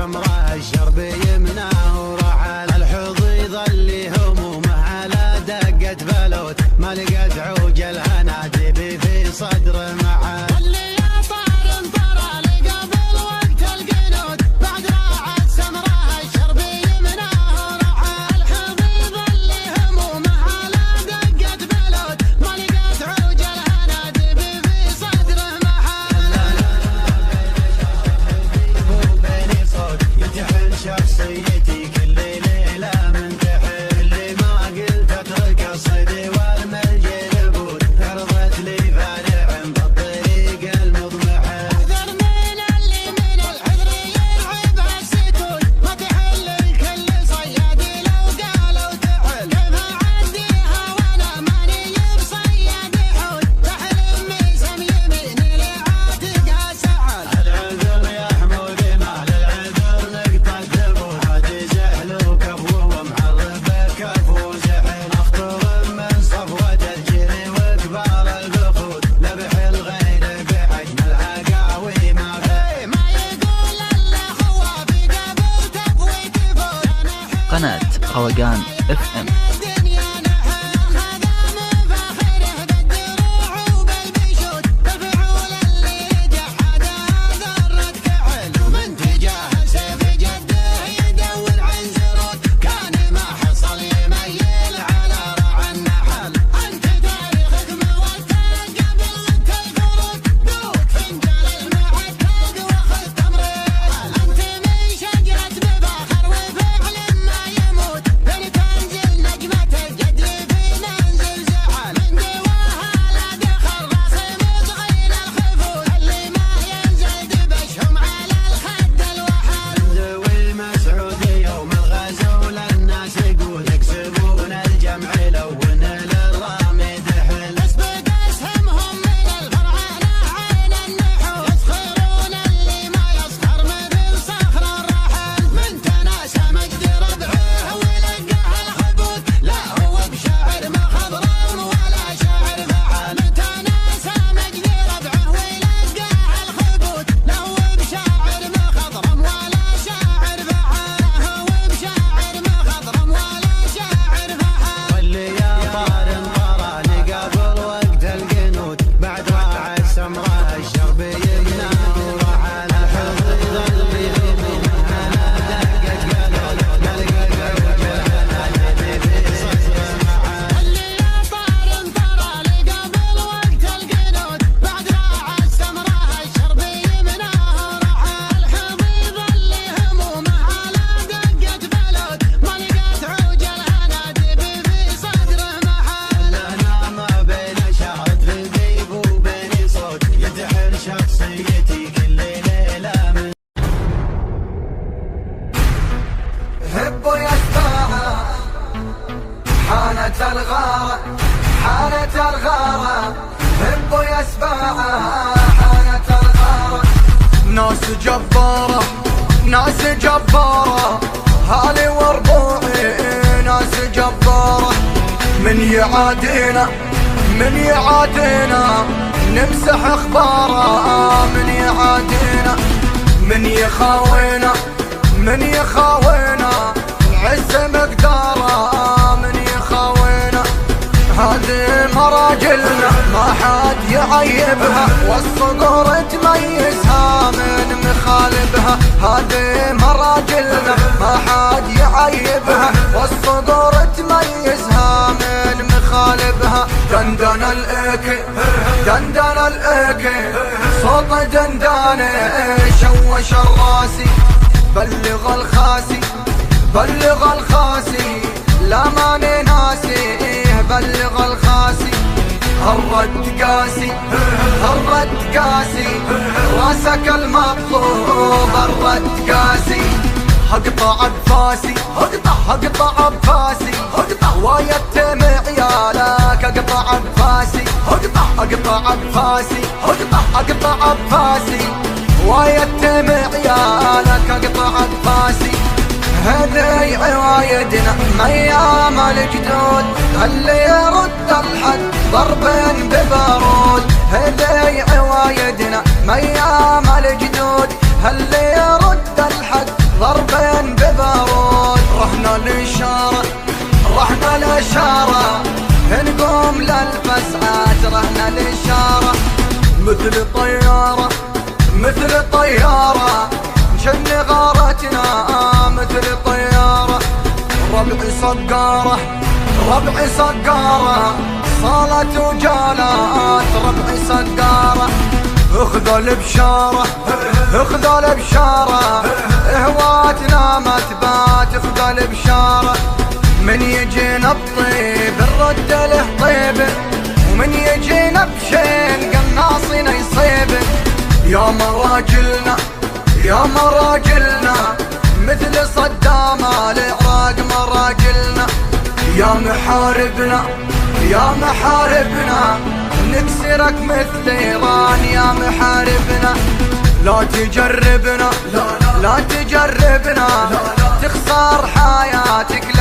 السمراء الشرب يمناه ورحل الحظيظ اللي همومه على دقة بلوت ما لقت عوج الهنادب في صدره محل. شخصيتي كل ليلة من تحل اللي ما قلت اترك الصيد والملجي نبوت عرضت لي فارع بالطريق المضمحل. احذر من اللي من الحذر يلعب الستون ما تحل الكل صياد لو قالوا تحل كيف اعديها وانا ماني بصياد حوت تحلم مسم يميني لعاتقها سحل. العذر يا حمودي ما للعذر نقطة دبوت زحلو كفو ومعرف بكفو زحل اخطر من صفوة الجري وكبار البخوت لبح الغير بحجم العقاوي ما فيه ما يقول الا هو في قبل تفوي تفوت. قناة روقان اف ام. الدنيا نحل هذا من فخره بالدروع وبالبشوت بالفعول اللي جحدها ذرة كحل ومن تجاه سيف جده يدور عن زروت كان ما حصل يميل على رع النحل. انت تاريخك موثق قبل انت الفروت دوك فنجان المعتق واخذ تمرين. انت من شجرة بفاخر وفعل ما يموت بين تنزل نجمة الجد في منزل زحل من دواها لا دخل راسي مصغين الخفوت اللي ما ينزل دبشهم على الخد الوحل. ذوي مسعودي يوم الغزو للناس يقول يكسبون الجمع لون للرامي دحل. اسبق اسهمهم من الفرعانة عين النحول يسخرون اللي ما يسخر مثل صخر الرحل. من تناسى مجد ربعه ولقاه الخبوت لا هو بشاعر ما خضران ولا شاعر فعل. من تناسى مجد ربعه ولقاه الخبوت لا هو بشاعر ما خضرم ولا شاعر فعل. هو بشاعر ما خضرم ولا شاعر فعل. واللي يا طار طراني قبل وقت القنوت بعد راعى السمراء الشرب يمناه ورحل الحظيظ اللي همومه على دقة بلوت ما لقت عوج الهنادب في صدره محل. اللي يا طار طرالي قبل وقت القنوت بعد راعى السمراء الشرب يمناه رحل الحضيض اللي همومه على دقة بلوت ما لقت عوج الهنادب في صدره محل. انا ما بين شعرة الذيب وبين صوت يدحر شخصيتي كل ليلة من هبوا يا سباعة حانت الغارة حانت الغارة. هبوا يا سباعة حانت الغارة. ناس جبارة ناس جبارة هالي وربوعي ناس جبارة. من يعادينا من يعادينا نمسح اخباره. من يعادينا من يخاوينا من يخاوينا نعز مقداره. من يخاوينا هذه مراجلنا ما حد يعيبها والصقور تميزها من مخالبها. هذه مراجلنا ما حد يعيبها والصقور تميزها من مخالبها. دندن الايكي دندن الايكي صوت دندانه شوش الراسي. بلغ الخاسي بلغ الخاسي لا ماني ناسي. بلغ الخاسي هرت قاسي هرت قاسي راسك المطلوب هرت قاسي. هقطع بفاسي هقطع بفاسي ويتم عيالك. اقطع بفاسي اقطع بفاسي اقطع بفاسي ويتم عيالك. اقطع بفاسي هذي عوايدنا ميام الجدود اللي يرد الحد ضربين ببارود. هذي عوايدنا ميام الجدود اللي يرد الحد صقارة ربعي صقارة، صالت وجالات ربعي صقارة. اخذوا البشارة اخذوا البشارة، هواتنا ما تبات اخذوا البشارة. من يجينا بطيب نرد له طيب، ومن يجينا بشين قناصنا يصيب. يا مراجلنا يا مراجلنا، مثل صدام العراق مراجلنا. يا محاربنا يا محاربنا، نكسرك مثل ايران يا محاربنا. لا تجربنا لا تجربنا، تخسر حياتك.